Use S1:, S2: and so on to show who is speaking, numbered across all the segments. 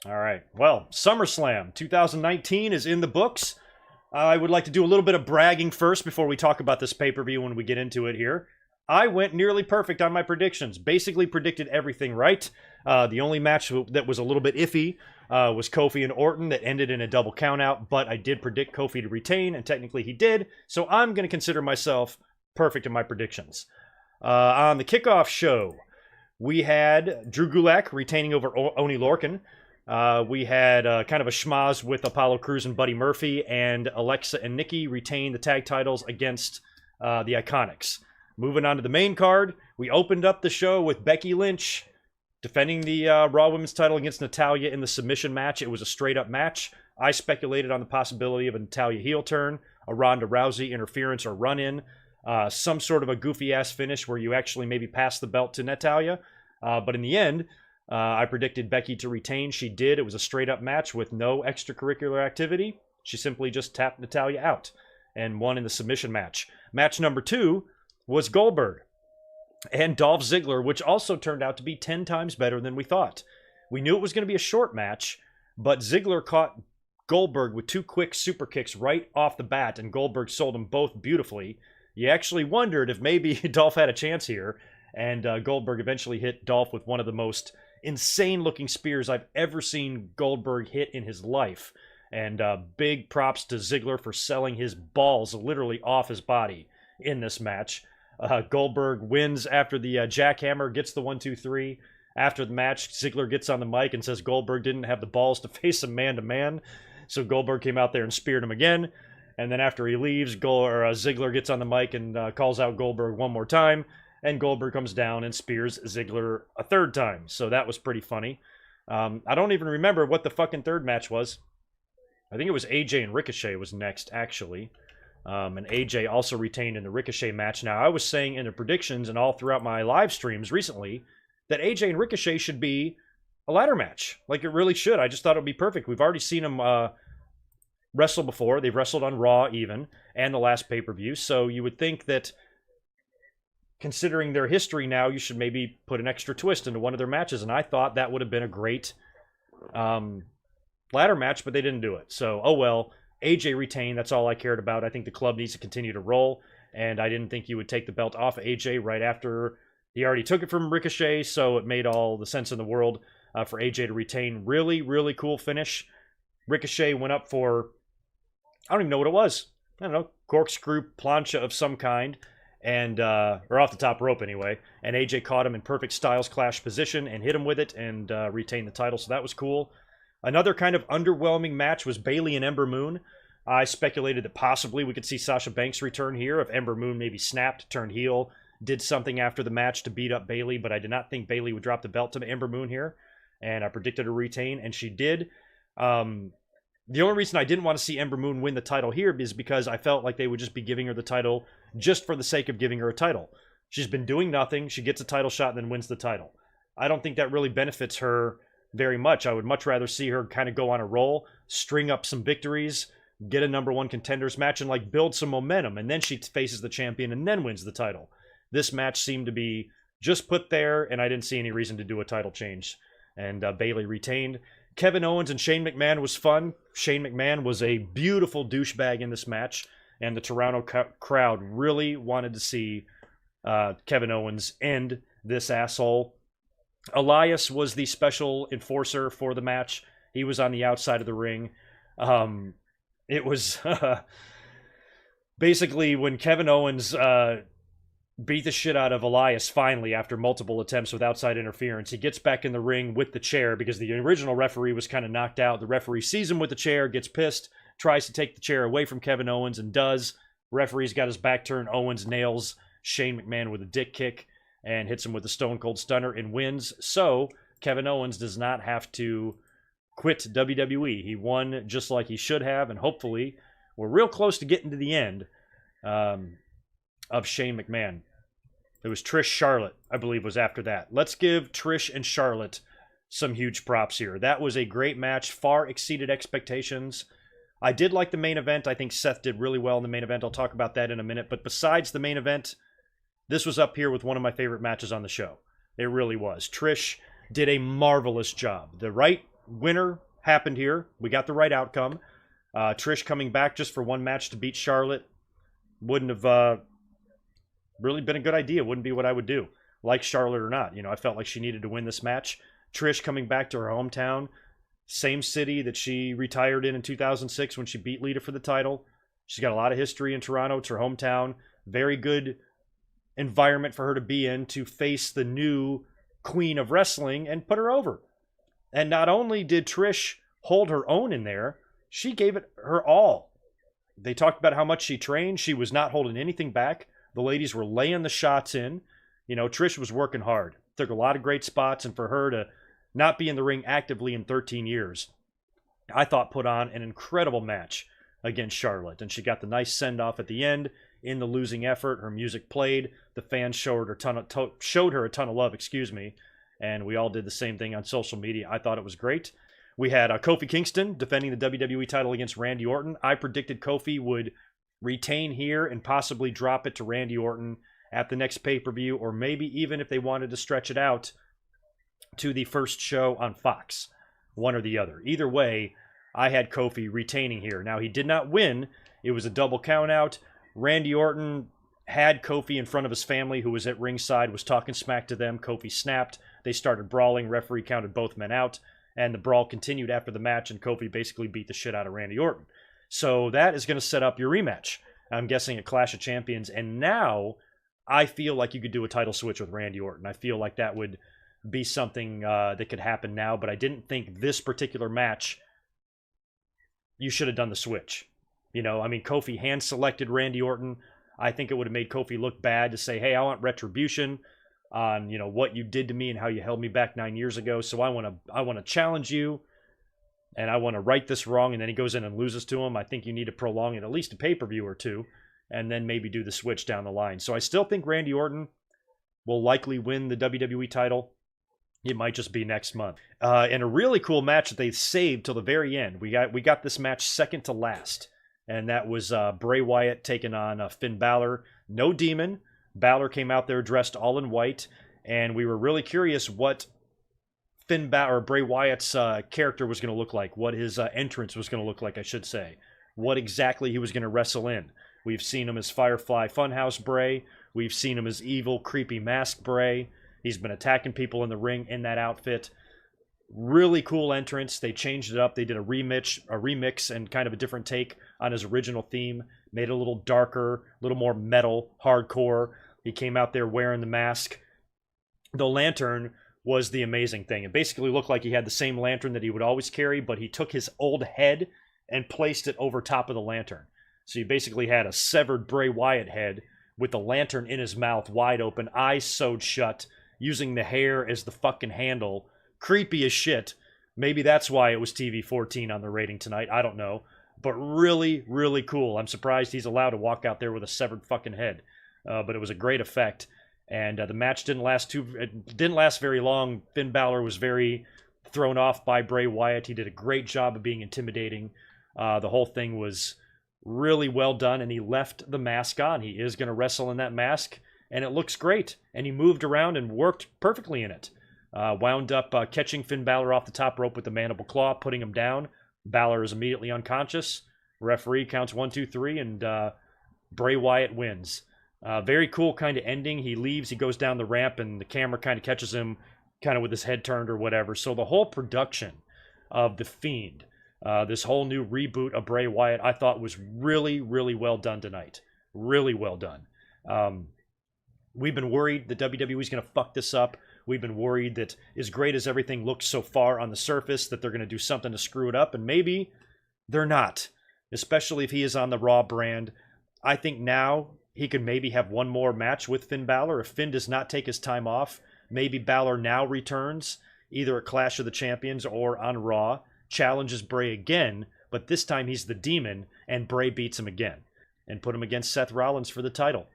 S1: All right. Well, SummerSlam 2019 is in the books. I would like to do a little bit of bragging first before we talk about this pay-per-view when we get into it here. I went nearly perfect on my predictions. Basically predicted everything right. The only match that was a little bit iffy was Kofi and Orton that ended in a double countout, but I did predict Kofi to retain, and technically he did, so I'm going to consider myself perfect in my predictions. On the kickoff show, we had Drew Gulak retaining over Oni Lorcan. We had kind of a schmaz with Apollo Crews and Buddy Murphy, and Alexa and Nikki retain the tag titles against the Iconics. Moving on to the main card, we opened up the show with Becky Lynch defending the Raw Women's title against Natalya in the submission match. It was a straight-up match. I speculated on the possibility of a Natalya heel turn, a Ronda Rousey interference or run-in, some sort of a goofy-ass finish where you actually maybe pass the belt to Natalya. But in the end, I predicted Becky to retain. She did. It was a straight-up match with no extracurricular activity. She simply just tapped Natalya out and won in the submission match. Match number 2 was Goldberg and Dolph Ziggler, which also turned out to be 10 times better than we thought. We knew it was going to be a short match, but Ziggler caught Goldberg with 2 quick super kicks right off the bat, and Goldberg sold them both beautifully. You actually wondered if maybe Dolph had a chance here, and Goldberg eventually hit Dolph with one of the most insane-looking spears I've ever seen Goldberg hit in his life. And big props to Ziggler for selling his balls literally off his body in this match. Goldberg wins after the jackhammer, gets the 1-2-3. After the match, Ziggler gets on the mic and says Goldberg didn't have the balls to face him man-to-man. So Goldberg came out there and speared him again. And then after he leaves, Ziggler gets on the mic and calls out Goldberg one more time. And Goldberg comes down and spears Ziggler a third time. So that was pretty funny. I don't even remember what the fucking third match was. I think it was AJ and Ricochet was next, actually. And AJ also retained in the Ricochet match. Now, I was saying in the predictions and all throughout my live streams recently that AJ and Ricochet should be a ladder match. Like, it really should. I just thought it would be perfect. We've already seen them wrestle before. They've wrestled on Raw even, and the last pay-per-view. So you would think that, considering their history now, you should maybe put an extra twist into one of their matches. And I thought that would have been a great ladder match, but they didn't do it. So, oh well. AJ retained. That's all I cared about. I think the club needs to continue to roll, and I didn't think you would take the belt off of AJ right after he already took it from Ricochet, so it made all the sense in the world for AJ to retain. Really, really cool finish. Ricochet went up for, I don't even know what it was. I don't know, corkscrew plancha of some kind, and or off the top rope anyway, and AJ caught him in perfect Styles Clash position and hit him with it and retained the title, so that was cool. Another kind of underwhelming match was Bayley and Ember Moon. I speculated that possibly we could see Sasha Banks return here if Ember Moon maybe snapped, turned heel, did something after the match to beat up Bayley, but I did not think Bayley would drop the belt to Ember Moon here, and I predicted her retain, and she did. The only reason I didn't want to see Ember Moon win the title here is because I felt like they would just be giving her the title just for the sake of giving her a title. She's been doing nothing, she gets a title shot and then wins the title. I don't think that really benefits her very much. I would much rather see her kind of go on a roll, string up some victories, get a number 1 contenders match, and like build some momentum, and then she faces the champion and then wins the title. This match seemed to be just put there, and I didn't see any reason to do a title change. And Bayley retained. Kevin Owens and Shane McMahon was fun. Shane McMahon was a beautiful douchebag in this match, and the Toronto crowd really wanted to see Kevin Owens end this asshole. Elias was the special enforcer for the match. He was on the outside of the ring. It was basically when Kevin Owens beat the shit out of Elias finally after multiple attempts with outside interference. He gets back in the ring with the chair because the original referee was kind of knocked out. The referee sees him with the chair, gets pissed, tries to take the chair away from Kevin Owens, and does. Referee's got his back turned. Owens nails Shane McMahon with a dick kick and hits him with a Stone Cold Stunner and wins. So Kevin Owens does not have to quit WWE. He won just like he should have, and hopefully we're real close to getting to the end of Shane McMahon. It was Trish Charlotte, I believe, was after that. Let's give Trish and Charlotte some huge props here. That was a great match, far exceeded expectations. I did like the main event. I think Seth did really well in the main event. I'll talk about that in a minute. But besides the main event, this was up here with one of my favorite matches on the show. It really was. Trish did a marvelous job. The right winner happened here. We got the right outcome. Trish coming back just for one match to beat Charlotte wouldn't have really been a good idea. Wouldn't be what I would do, like Charlotte or not. I felt like she needed to win this match. Trish coming back to her hometown, same city that she retired in 2006 when she beat Lita for the title. She's got a lot of history in Toronto. It's her hometown. Very good environment for her to be in to face the new queen of wrestling and put her over. And not only did Trish hold her own in there, she gave it her all. They talked about how much she trained. She was not holding anything back. The ladies were laying the shots in. Trish was working hard. Took a lot of great spots, and for her to not be in the ring actively in 13 years, I thought put on an incredible match against Charlotte. And she got the nice send-off at the end in the losing effort. Her music played. The fans showed her a ton of love, and we all did the same thing on social media. I thought it was great. We had Kofi Kingston defending the WWE title against Randy Orton. I predicted Kofi would retain here and possibly drop it to Randy Orton at the next pay-per-view, or maybe even if they wanted to stretch it out to the first show on Fox, one or the other. Either way, I had Kofi retaining here. Now, he did not win. It was a double count-out. Randy Orton had Kofi in front of his family, who was at ringside, was talking smack to them. Kofi snapped. They started brawling. Referee counted both men out, and the brawl continued after the match, and Kofi basically beat the shit out of Randy Orton. So that is going to set up your rematch, I'm guessing, at Clash of Champions. And now I feel like you could do a title switch with Randy Orton. I feel like that would be something that could happen now, but I didn't think this particular match you should have done the switch. Kofi hand-selected Randy Orton. I think it would have made Kofi look bad to say, hey, I want retribution on, what you did to me and how you held me back 9 years ago. So I want to challenge you, and I want to right this wrong. And then he goes in and loses to him. I think you need to prolong it at least a pay-per-view or two, and then maybe do the switch down the line. So I still think Randy Orton will likely win the WWE title. It might just be next month. And a really cool match that they saved till the very end. We got this match second to last, and that was Bray Wyatt taking on Finn Balor. No Demon. Balor came out there dressed all in white, and we were really curious what Bray Wyatt's character was going to look like, what his entrance was going to look like, I should say, what exactly he was going to wrestle in. We've seen him as Firefly Funhouse Bray. We've seen him as evil, creepy mask Bray. He's been attacking people in the ring in that outfit. Really cool entrance. They changed it up. They did a remix and kind of a different take on his original theme. Made it a little darker, a little more metal, hardcore. He came out there wearing the mask. The lantern was the amazing thing. It basically looked like he had the same lantern that he would always carry, but he took his old head and placed it over top of the lantern. So you basically had a severed Bray Wyatt head with the lantern in his mouth, wide open, eyes sewed shut, using the hair as the fucking handle. Creepy as shit. Maybe that's why it was TV 14 on the rating tonight. I don't know. But really, really cool. I'm surprised he's allowed to walk out there with a severed fucking head. But it was a great effect. And the match didn't last very long. Finn Balor was very thrown off by Bray Wyatt. He did a great job of being intimidating. The whole thing was really well done, and he left the mask on. He is going to wrestle in that mask, and it looks great. And he moved around and worked perfectly in it. Wound up catching Finn Balor off the top rope with the mandible claw, putting him down. Balor is immediately unconscious. Referee counts 1, 2, 3, and Bray Wyatt wins. Very cool kind of ending. He leaves, he goes down the ramp, and the camera kind of catches him kind of with his head turned or whatever. So the whole production of The Fiend, this whole new reboot of Bray Wyatt, I thought was really, really well done tonight. Really well done. We've been worried that WWE's going to fuck this up. We've been worried that as great as everything looks so far on the surface, that they're going to do something to screw it up, and maybe they're not, especially if he is on the Raw brand. I think now he could maybe have one more match with Finn Balor. If Finn does not take his time off, maybe Balor now returns, either at Clash of the Champions or on Raw, challenges Bray again, but this time he's the Demon, and Bray beats him again, and put him against Seth Rollins for the title,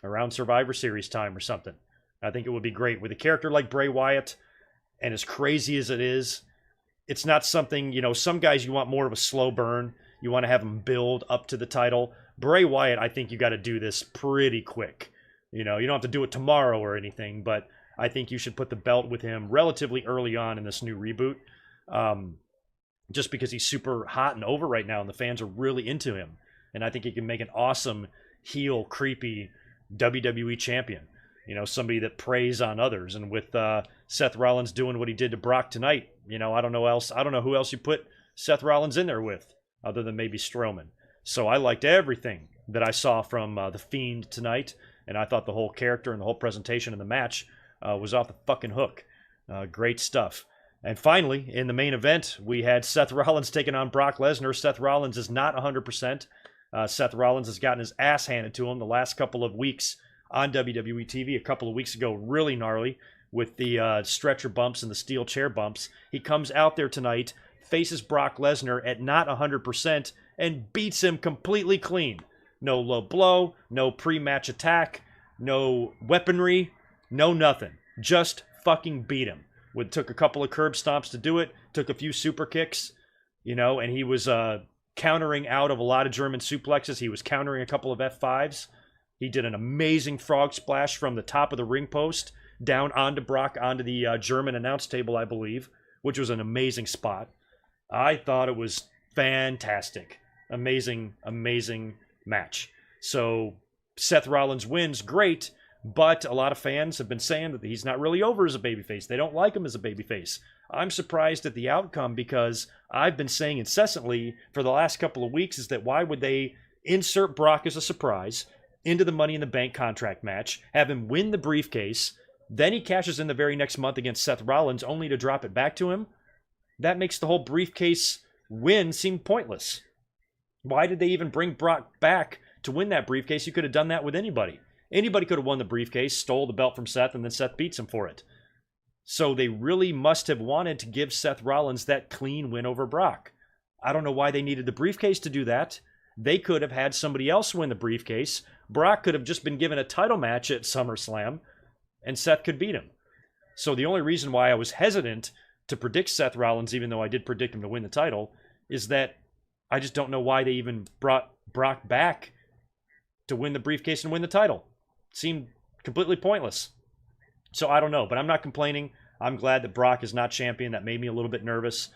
S1: around Survivor Series time or something. I think it would be great. With a character like Bray Wyatt, and as crazy as it is, it's not something, some guys you want more of a slow burn. You want to have them build up to the title. Bray Wyatt, I think you got to do this pretty quick. You don't have to do it tomorrow or anything, but I think you should put the belt with him relatively early on in this new reboot. just because he's super hot and over right now, and the fans are really into him. And I think he can make an awesome heel, creepy WWE champion. You know, somebody that preys on others. And with Seth Rollins doing what he did to Brock tonight, you know, I don't know who else you put Seth Rollins in there with, other than maybe Strowman. So I liked everything that I saw from The Fiend tonight, and I thought the whole character and the whole presentation of the match was off the fucking hook. Great stuff. And finally, in the main event, we had Seth Rollins taking on Brock Lesnar. Seth Rollins is not 100%. Seth Rollins has gotten his ass handed to him the last couple of weeks on WWE TV. A couple of weeks ago, really gnarly with the stretcher bumps and the steel chair bumps. He comes out there tonight, faces Brock Lesnar at not 100%, and beats him completely clean. No low blow, no pre-match attack, no weaponry, no nothing. Just fucking beat him. Took a couple of curb stomps to do it, took a few super kicks, you know, and he was countering out of a lot of German suplexes. He was countering a couple of F5s. He did an amazing frog splash from the top of the ring post down onto Brock, onto the German announce table, I believe, which was an amazing spot. I thought it was fantastic. Amazing, amazing match. So Seth Rollins wins, great. But a lot of fans have been saying that he's not really over as a babyface. They don't like him as a babyface. I'm surprised at the outcome because I've been saying incessantly for the last couple of weeks is that why would they insert Brock as a surprise into the Money in the Bank contract match, have him win the briefcase, then he cashes in the very next month against Seth Rollins only to drop it back to him? That makes the whole briefcase win seem pointless. Why did they even bring Brock back to win that briefcase? You could have done that with anybody. Anybody could have won the briefcase, stole the belt from Seth, and then Seth beats him for it. So they really must have wanted to give Seth Rollins that clean win over Brock. I don't know why they needed the briefcase to do that. They could have had somebody else win the briefcase. Brock could have just been given a title match at SummerSlam, and Seth could beat him. So the only reason why I was hesitant to predict Seth Rollins, even though I did predict him to win the title, is that I just don't know why they even brought Brock back to win the briefcase and win the title. Seemed completely pointless. So I don't know, but I'm not complaining. I'm glad that Brock is not champion. That made me a little bit nervous.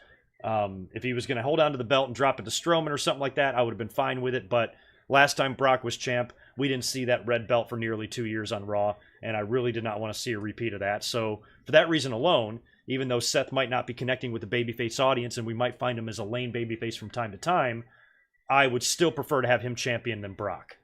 S1: If he was going to hold on to the belt and drop it to Strowman or something like that, I would have been fine with it. But last time Brock was champ, we didn't see that red belt for nearly 2 years on Raw, and I really did not want to see a repeat of that. So for that reason alone, even though Seth might not be connecting with the babyface audience and we might find him as a lane babyface from time to time, I would still prefer to have him champion than Brock.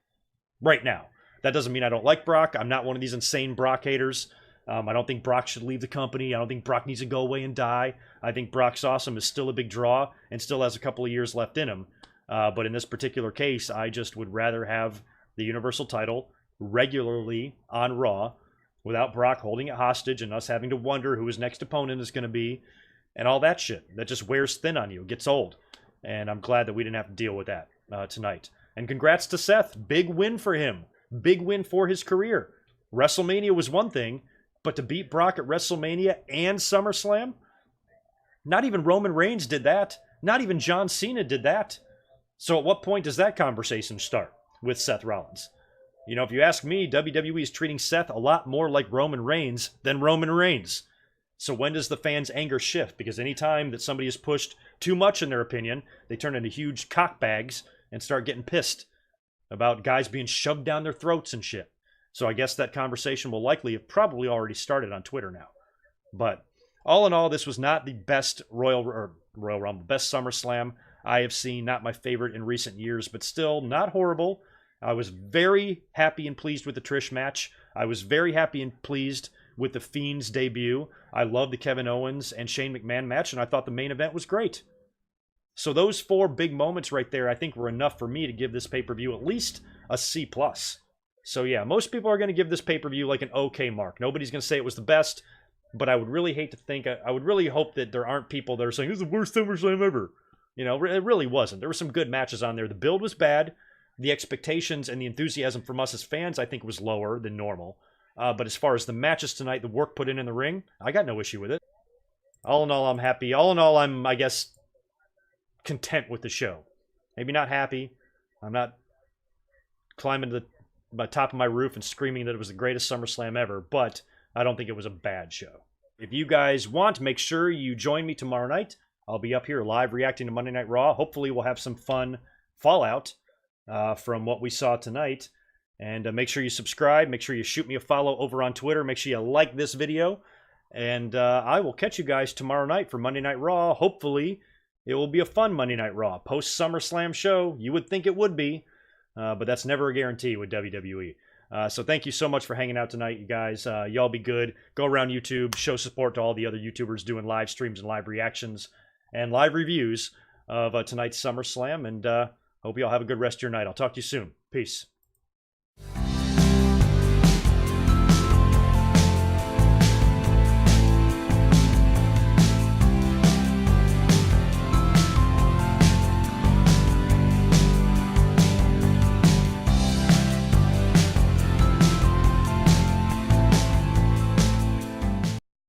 S1: Right now. That doesn't mean I don't like Brock. I'm not one of these insane Brock haters. I don't think Brock should leave the company. I don't think Brock needs to go away and die. I think Brock's awesome is still a big draw and still has a couple of years left in him. But in this particular case, I just would rather have the Universal title regularly on Raw without Brock holding it hostage and us having to wonder who his next opponent is going to be and all that shit. That just wears thin on you. It gets old. And I'm glad that we didn't have to deal with that tonight. And congrats to Seth. Big win for him. Big win for his career. WrestleMania was one thing, but to beat Brock at WrestleMania and SummerSlam? Not even Roman Reigns did that. Not even John Cena did that. So at what point does that conversation start with Seth Rollins? You know, if you ask me, WWE is treating Seth a lot more like Roman Reigns than Roman Reigns. So when does the fans' anger shift? Because anytime that somebody is pushed too much in their opinion, they turn into huge cockbags and start getting pissed about guys being shoved down their throats and shit. So I guess that conversation will likely have probably already started on Twitter now. But all in all, this was not the best Royal Rumble, best SummerSlam I have seen. Not my favorite in recent years, but still not horrible. I was very happy and pleased with the Trish match. I was very happy and pleased with the Fiend's debut. I loved the Kevin Owens and Shane McMahon match, and I thought the main event was great. So those four big moments right there, I think, were enough for me to give this pay-per-view at least a C+. So yeah, most people are going to give this pay-per-view like an okay mark. Nobody's going to say it was the best, but I would really hate to think, I would really hope that there aren't people that are saying, this is the worst SummerSlam ever. You know, it really wasn't. There were some good matches on there. The build was bad. The expectations and the enthusiasm from us as fans, I think, was lower than normal. But as far as the matches tonight, the work put in the ring, I got no issue with it. All in all, I'm happy. All in all, I'm, I guess, content with the show. Maybe not happy. I'm not climbing to the top of my roof and screaming that it was the greatest SummerSlam ever, but I don't think it was a bad show. If you guys want, make sure you join me tomorrow night I'll be up here live reacting to Monday Night Raw. Hopefully we'll have some fun fallout from what we saw tonight. And make sure you subscribe. Make sure you shoot me a follow over on Twitter. Make sure you like this video. And I will catch you guys tomorrow night for Monday Night Raw. Hopefully it will be a fun Monday Night Raw. Post SummerSlam show. You would think it would be. But that's never a guarantee with WWE. So thank you so much for hanging out tonight, you guys. Y'all be good. Go around YouTube. Show support to all the other YouTubers doing live streams and live reactions and live reviews of tonight's SummerSlam. And hope you all have a good rest of your night. I'll talk to you soon. Peace.